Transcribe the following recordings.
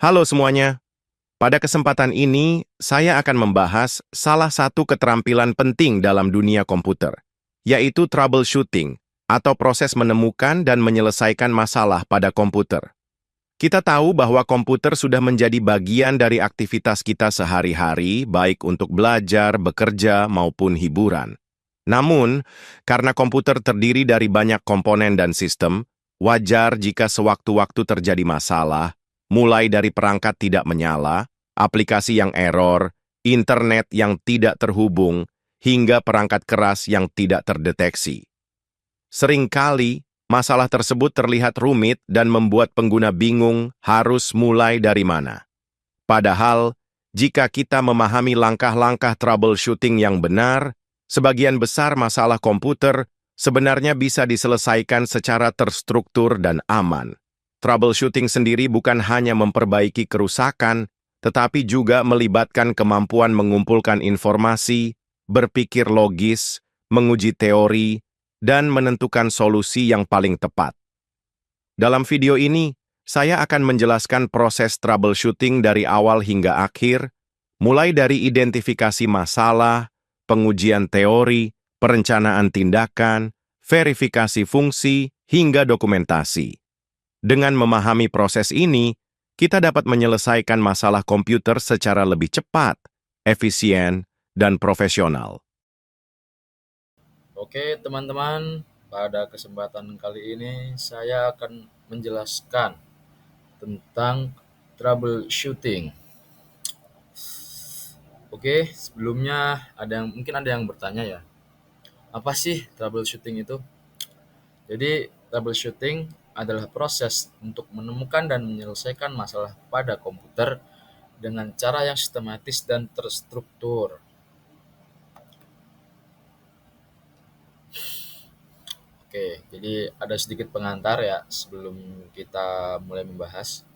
Halo semuanya, pada kesempatan ini saya akan membahas salah satu keterampilan penting dalam dunia komputer, yaitu troubleshooting atau proses menemukan dan menyelesaikan masalah pada komputer. Kita tahu bahwa komputer sudah menjadi bagian dari aktivitas kita sehari-hari, baik untuk belajar, bekerja, maupun hiburan. Namun, karena komputer terdiri dari banyak komponen dan sistem, wajar jika sewaktu-waktu terjadi masalah, mulai dari perangkat tidak menyala, aplikasi yang error, internet yang tidak terhubung, hingga perangkat keras yang tidak terdeteksi. Seringkali, masalah tersebut terlihat rumit dan membuat pengguna bingung harus mulai dari mana. Padahal, jika kita memahami langkah-langkah troubleshooting yang benar, sebagian besar masalah komputer sebenarnya bisa diselesaikan secara terstruktur dan aman. Troubleshooting sendiri bukan hanya memperbaiki kerusakan, tetapi juga melibatkan kemampuan mengumpulkan informasi, berpikir logis, menguji teori, dan menentukan solusi yang paling tepat. Dalam video ini, saya akan menjelaskan proses troubleshooting dari awal hingga akhir, mulai dari identifikasi masalah, pengujian teori, perencanaan tindakan, verifikasi fungsi, hingga dokumentasi. Dengan memahami proses ini, kita dapat menyelesaikan masalah komputer secara lebih cepat, efisien, dan profesional. Oke, teman-teman, pada kesempatan kali ini saya akan menjelaskan tentang troubleshooting. Oke, sebelumnya mungkin ada yang bertanya ya, apa sih troubleshooting itu? Jadi, troubleshooting adalah proses untuk menemukan dan menyelesaikan masalah pada komputer dengan cara yang sistematis dan terstruktur. Oke, jadi ada sedikit pengantar ya sebelum kita mulai membahas.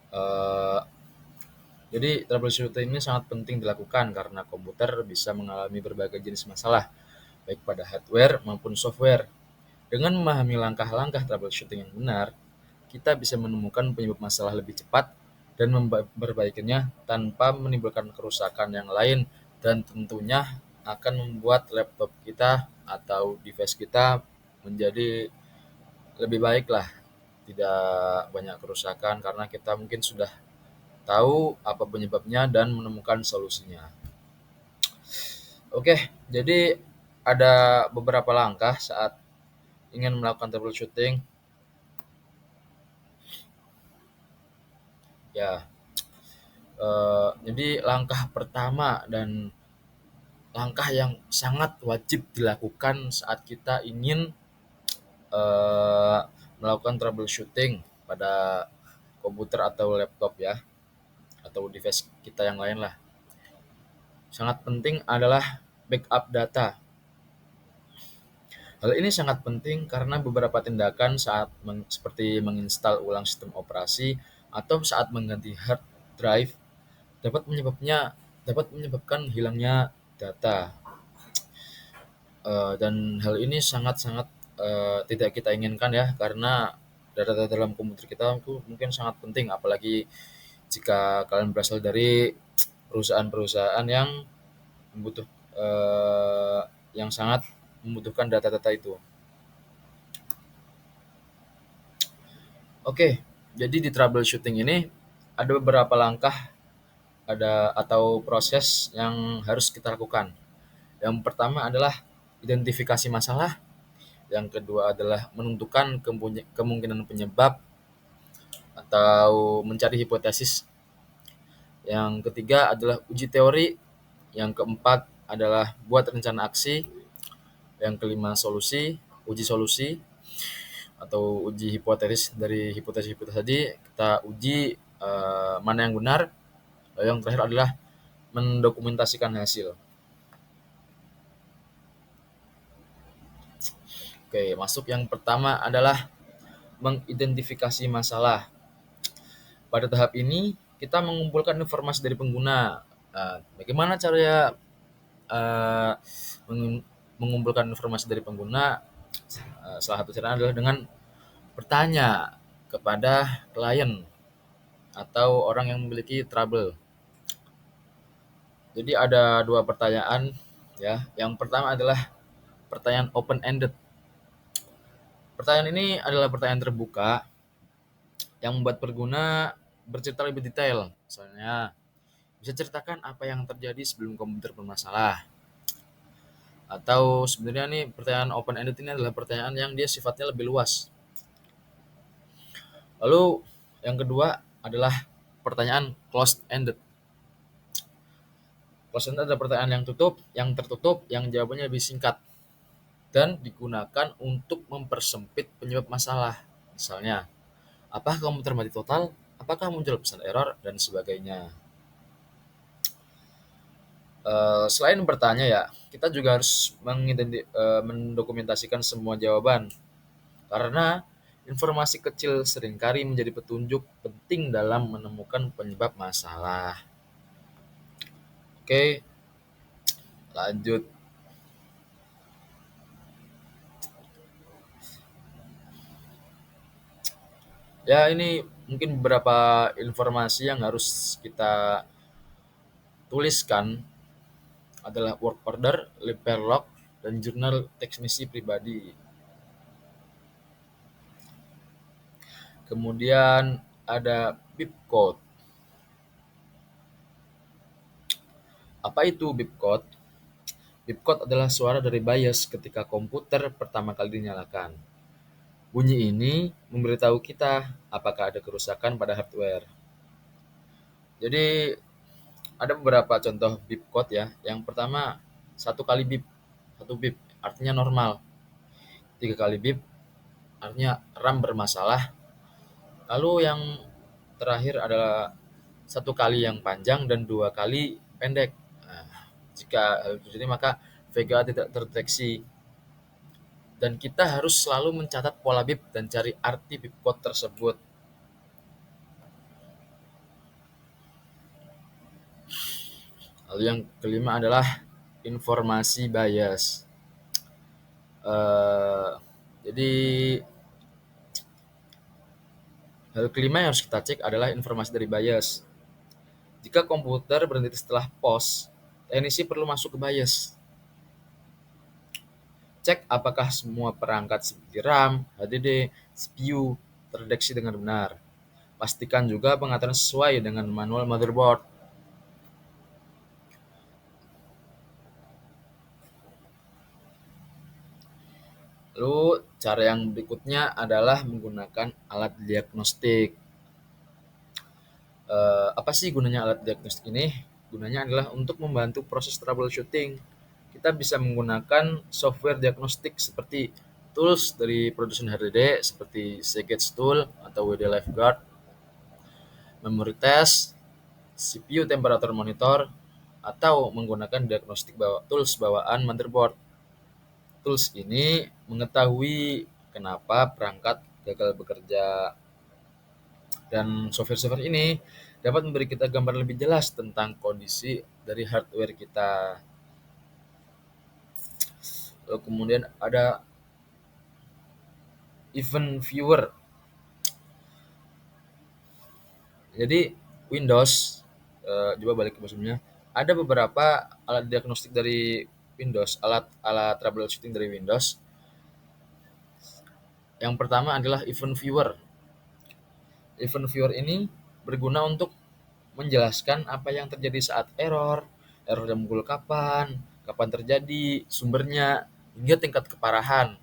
Eh, Jadi troubleshooting ini sangat penting dilakukan karena komputer bisa mengalami berbagai jenis masalah, baik pada hardware maupun software. Dengan memahami langkah-langkah troubleshooting yang benar, kita bisa menemukan penyebab masalah lebih cepat dan memperbaikinya tanpa menimbulkan kerusakan yang lain, dan tentunya akan membuat laptop kita atau device kita menjadi lebih baik lah, tidak banyak kerusakan karena kita mungkin sudah tahu apa penyebabnya dan menemukan solusinya. Oke, jadi ada beberapa langkah saat ingin melakukan troubleshooting. Ya, jadi langkah pertama dan langkah yang sangat wajib dilakukan saat kita ingin eh, melakukan troubleshooting pada komputer atau laptop ya, atau device kita yang lain lah. Sangat penting adalah backup data. Hal ini sangat penting karena beberapa tindakan seperti menginstal ulang sistem operasi atau saat mengganti hard drive dapat menyebabkan hilangnya data. Dan hal ini sangat-sangat tidak kita inginkan ya, karena data-data dalam komputer kita itu mungkin sangat penting, apalagi jika kalian berasal dari perusahaan-perusahaan yang membutuh eh, yang sangat membutuhkan data-data itu. Oke, jadi di troubleshooting ini ada beberapa langkah atau proses yang harus kita lakukan. Yang pertama adalah identifikasi masalah, yang kedua adalah menentukan kemungkinan penyebab atau mencari hipotesis. Yang ketiga adalah uji teori, yang keempat adalah buat rencana aksi, yang kelima uji solusi atau uji hipotesis. Dari hipotesis-hipotesis tadi kita uji mana yang benar. Lalu yang terakhir adalah mendokumentasikan hasil. Oke, masuk yang pertama adalah mengidentifikasi masalah. Pada tahap ini, kita mengumpulkan informasi dari pengguna. Bagaimana cara uh, mengumpulkan informasi dari pengguna? Salah satu cara adalah dengan bertanya kepada klien. atau orang yang memiliki trouble. Jadi ada dua pertanyaan ya. Yang pertama adalah pertanyaan open ended. Pertanyaan ini adalah pertanyaan terbuka yang membuat pengguna bercerita lebih detail. Misalnya, bisa ceritakan apa yang terjadi sebelum komputer bermasalah. Atau sebenarnya nih pertanyaan open ended ini adalah pertanyaan yang dia sifatnya lebih luas. Lalu yang kedua adalah pertanyaan closed ended. Closed ended adalah pertanyaan yang tertutup, yang jawabannya lebih singkat dan digunakan untuk mempersempit penyebab masalah. Misalnya, apakah komputer mati total? Apakah muncul pesan error dan sebagainya. Selain bertanya ya, kita juga harus mendokumentasikan semua jawaban karena informasi kecil seringkali menjadi petunjuk penting dalam menemukan penyebab masalah. Oke, lanjut. Ya, ini mungkin beberapa informasi yang harus kita tuliskan adalah work order, repair log, dan jurnal teknisi pribadi. Kemudian ada bip code. Apa itu bip code? Bip code adalah suara dari BIOS ketika komputer pertama kali dinyalakan. Bunyi ini memberitahu kita apakah ada kerusakan pada hardware. Jadi ada beberapa contoh bip code ya. Yang pertama, satu kali bip, satu bip artinya normal. Tiga kali bip artinya RAM bermasalah. Lalu yang terakhir adalah satu kali yang panjang dan dua kali pendek. Nah, jika hal terjadi maka VGA tidak terdeteksi. Dan kita harus selalu mencatat pola bip dan cari arti bip code tersebut. Lalu yang kelima adalah informasi bias. Eh, jadi hal kelima yang harus kita cek adalah informasi dari BIOS. Jika komputer berhenti setelah POS, teknisi perlu masuk ke BIOS. Cek apakah semua perangkat seperti RAM, HDD, CPU terdeteksi dengan benar. Pastikan juga pengaturan sesuai dengan manual motherboard. Lalu cara yang berikutnya adalah menggunakan alat diagnostik. Apa sih gunanya alat diagnostik ini? Gunanya adalah untuk membantu proses troubleshooting. Kita bisa menggunakan software diagnostik seperti tools dari produsen HDD seperti Seagate Tool atau WD Lifeguard, memory test, CPU temperature monitor, atau menggunakan diagnostik tools bawaan motherboard. Tools ini mengetahui kenapa perangkat gagal bekerja, dan software-software ini dapat memberi kita gambar lebih jelas tentang kondisi dari hardware kita. Lalu kemudian ada event viewer. Jadi Windows, coba balik ke sebelumnya. Ada beberapa alat diagnostik dari Windows, alat troubleshooting dari Windows. Yang pertama adalah event viewer. Event viewer ini berguna untuk menjelaskan apa yang terjadi saat error, error yang muncul kapan, kapan terjadi, sumbernya, hingga tingkat keparahan.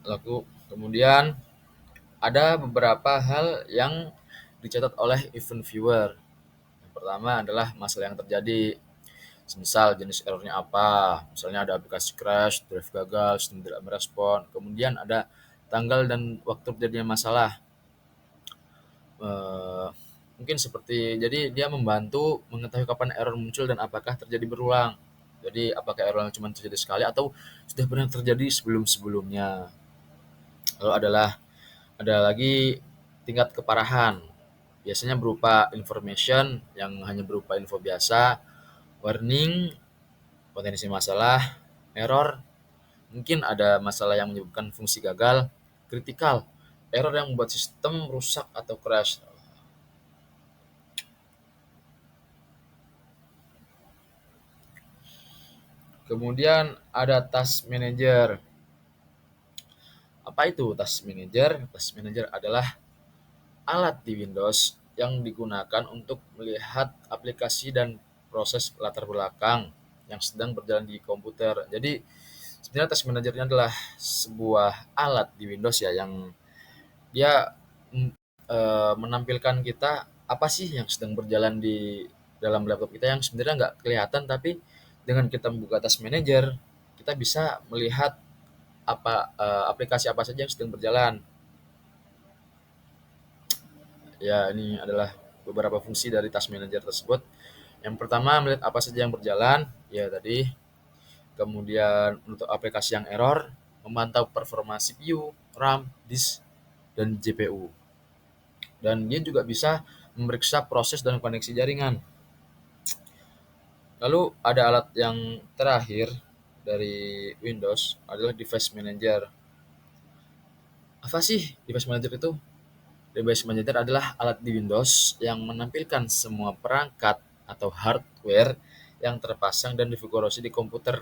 Lalu kemudian ada beberapa hal yang dicatat oleh event viewer. Yang pertama adalah masalah yang terjadi, misal jenis errornya apa, misalnya ada aplikasi crash, drive gagal, sistem tidak merespon. Kemudian ada tanggal dan waktu terjadinya masalah. Eh, Mungkin seperti, jadi dia membantu mengetahui kapan error muncul dan apakah terjadi berulang. Jadi apakah error cuma terjadi sekali atau sudah pernah terjadi sebelum-sebelumnya. Lalu ada lagi tingkat keparahan. Biasanya berupa information yang hanya berupa info biasa, warning, potensi masalah, error, mungkin ada masalah yang menyebabkan fungsi gagal, kritikal. error yang membuat sistem rusak atau crash. Kemudian ada task manager. Apa itu task manager? Task manager adalah alat di Windows yang digunakan untuk melihat aplikasi dan proses latar belakang yang sedang berjalan di komputer. Jadi sebenarnya task manager ini adalah sebuah alat di Windows ya yang dia menampilkan kita apa sih yang sedang berjalan di dalam laptop kita yang sebenarnya nggak kelihatan, tapi dengan kita membuka task manager kita bisa melihat aplikasi apa saja yang sedang berjalan. Ya, ini adalah beberapa fungsi dari task manager tersebut. Yang pertama, melihat apa saja yang berjalan, ya tadi. Kemudian untuk aplikasi yang error, memantau performa CPU, RAM, disk, dan GPU. Dan dia juga bisa memeriksa proses dan koneksi jaringan. Lalu ada alat yang terakhir dari Windows adalah device manager. Apa sih device manager itu? Device manager adalah alat di Windows yang menampilkan semua perangkat atau hardware yang terpasang dan dikonfigurasi di komputer.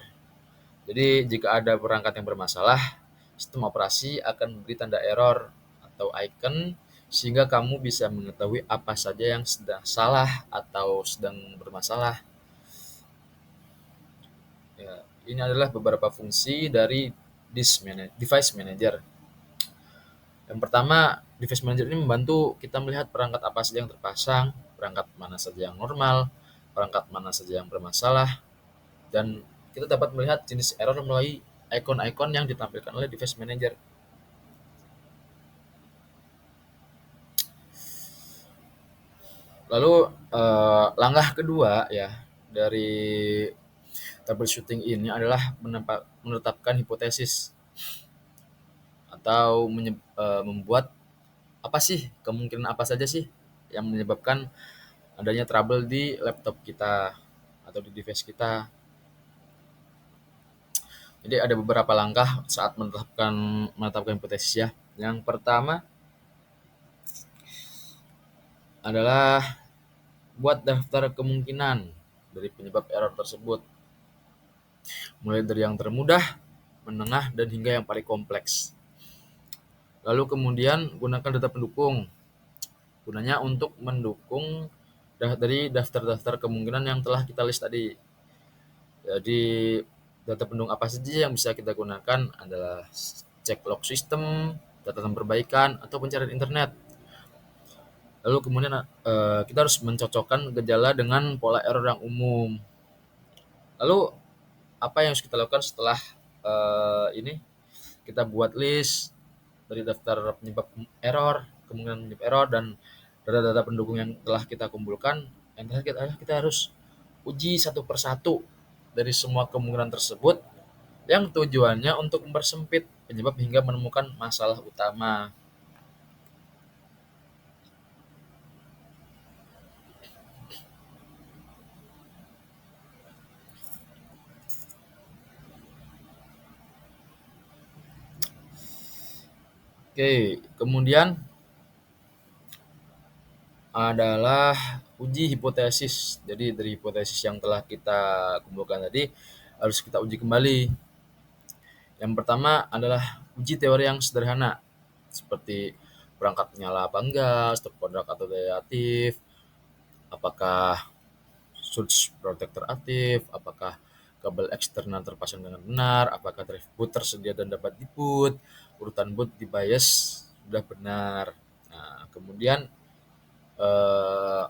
Jadi jika ada perangkat yang bermasalah, sistem operasi akan memberi tanda error atau icon sehingga kamu bisa mengetahui apa saja yang sedang salah atau sedang bermasalah. Ya, ini adalah beberapa fungsi dari device manager. Yang pertama, device manager ini membantu kita melihat perangkat apa saja yang terpasang, perangkat mana saja yang normal, perangkat mana saja yang bermasalah, dan kita dapat melihat jenis error melalui ikon-ikon yang ditampilkan oleh device manager. Lalu langkah kedua ya dari troubleshooting ini adalah menetapkan hipotesis atau membuat apa sih kemungkinan apa saja sih yang menyebabkan adanya trouble di laptop kita atau di device kita. Jadi ada beberapa langkah saat menetapkan hipotesis ya. Yang pertama adalah buat daftar kemungkinan dari penyebab error tersebut, mulai dari yang termudah, menengah, dan hingga yang paling kompleks. Lalu kemudian gunakan data pendukung, gunanya untuk mendukung dari daftar-daftar kemungkinan yang telah kita list tadi. Jadi data pendukung apa saja yang bisa kita gunakan adalah cek log sistem, catatan perbaikan, atau pencarian internet. Lalu kemudian kita harus mencocokkan gejala dengan pola error yang umum. Lalu apa yang harus kita lakukan setelah ini? Kita buat list dari daftar penyebab error, kemungkinan penyebab error, dan data-data pendukung yang telah kita kumpulkan. Yang terakhir kita harus uji satu persatu dari semua kemungkinan tersebut yang tujuannya untuk mempersempit penyebab hingga menemukan masalah utama. Oke, kemudian adalah uji hipotesis. Jadi dari hipotesis yang telah kita kumpulkan tadi harus kita uji kembali. Yang pertama adalah uji teori yang sederhana seperti perangkat nyala apa enggak, stop kontak atau reaktif, apakah switch protector aktif, apakah kabel eksternal terpasang dengan benar, apakah drive boot tersedia dan dapat di-boot, urutan boot di BIOS sudah benar. Nah, kemudian eh,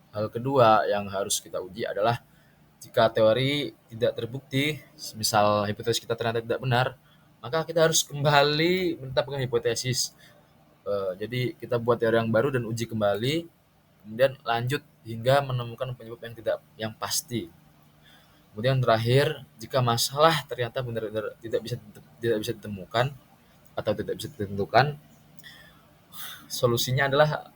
hal kedua yang harus kita uji adalah jika teori tidak terbukti, misal hipotesis kita ternyata tidak benar, maka kita harus kembali menetapkan hipotesis. Jadi kita buat teori yang baru dan uji kembali, kemudian lanjut hingga menemukan penyebab yang pasti. Kemudian terakhir, jika masalah ternyata benar-benar tidak bisa ditemukan atau tidak bisa ditentukan, solusinya adalah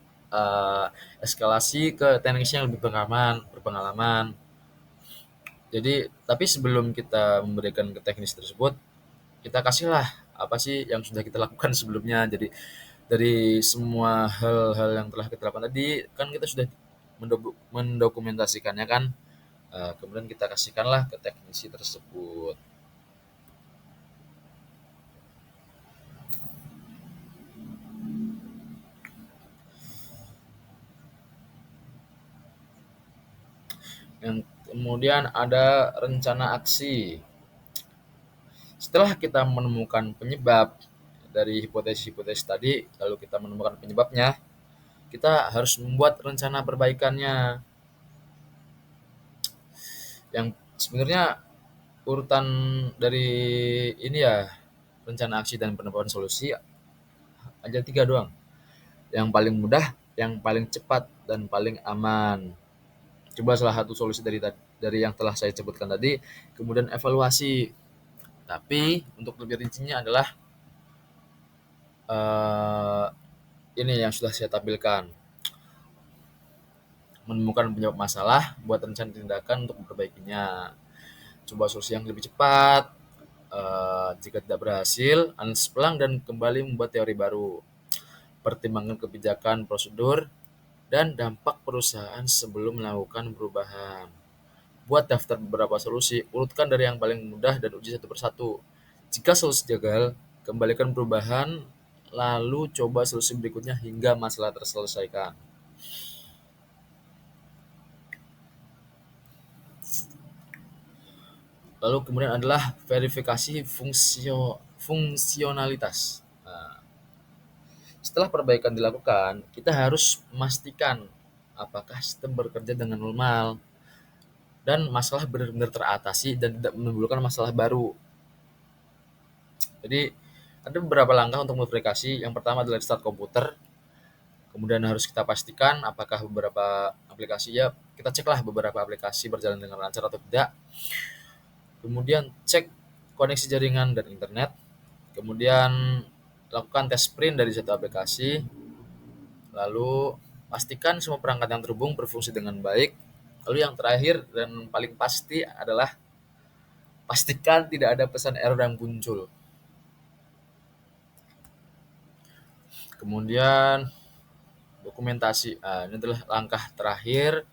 eskalasi ke teknis yang lebih berpengalaman. Jadi, tapi sebelum kita memberikan ke teknis tersebut, kita kasihlah apa sih yang sudah kita lakukan sebelumnya. Jadi Dari semua hal-hal yang telah kita lakukan tadi, kan kita sudah mendokumentasikannya kan. Kemudian kita kasihkanlah ke teknisi tersebut. Yang kemudian ada rencana aksi. Setelah kita menemukan penyebab dari hipotesis-hipotesis tadi, lalu kita menemukan penyebabnya, kita harus membuat rencana perbaikannya. Yang sebenarnya urutan dari ini ya, rencana aksi dan penerapan solusi aja 3 doang. Yang paling mudah, yang paling cepat, dan paling aman. Coba salah satu solusi dari yang telah saya sebutkan tadi, kemudian evaluasi. Tapi untuk lebih rincinya adalah eh, ini yang sudah saya tampilkan. Menemukan penyebab masalah, buat rencana tindakan untuk memperbaikinya. Coba solusi yang lebih cepat. Jika tidak berhasil, analisis pelang dan kembali membuat teori baru. Pertimbangkan kebijakan, prosedur, dan dampak perusahaan sebelum melakukan perubahan. Buat daftar beberapa solusi, urutkan dari yang paling mudah dan uji satu persatu. Jika solusi gagal, kembalikan perubahan, lalu coba solusi berikutnya hingga masalah terselesaikan. Lalu kemudian adalah verifikasi fungsionalitas. Nah, setelah perbaikan dilakukan, kita harus memastikan apakah sistem bekerja dengan normal dan masalah benar-benar teratasi dan tidak menimbulkan masalah baru. Jadi ada beberapa langkah untuk verifikasi. Yang pertama adalah restart komputer. Kemudian harus kita pastikan apakah beberapa aplikasi, ya kita ceklah beberapa aplikasi berjalan dengan lancar atau tidak. Kemudian cek koneksi jaringan dan internet. Kemudian lakukan tes sprint dari satu aplikasi. Lalu pastikan semua perangkat yang terhubung berfungsi dengan baik. Lalu yang terakhir dan paling pasti adalah pastikan tidak ada pesan error yang muncul. Kemudian dokumentasi. Ini adalah langkah terakhir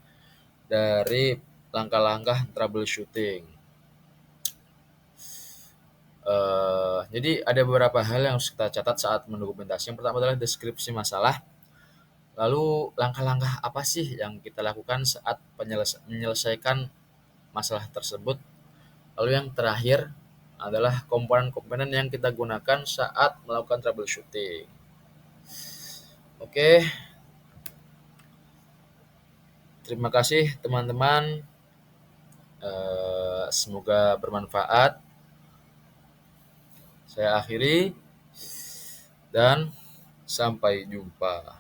dari langkah-langkah troubleshooting. Jadi ada beberapa hal yang harus kita catat saat mendokumentasi. Yang pertama adalah deskripsi masalah. Lalu langkah-langkah apa sih yang kita lakukan saat menyelesaikan masalah tersebut. Lalu yang terakhir adalah komponen-komponen yang kita gunakan saat melakukan troubleshooting. Oke, terima kasih teman-teman. Semoga bermanfaat. Saya akhiri dan sampai jumpa.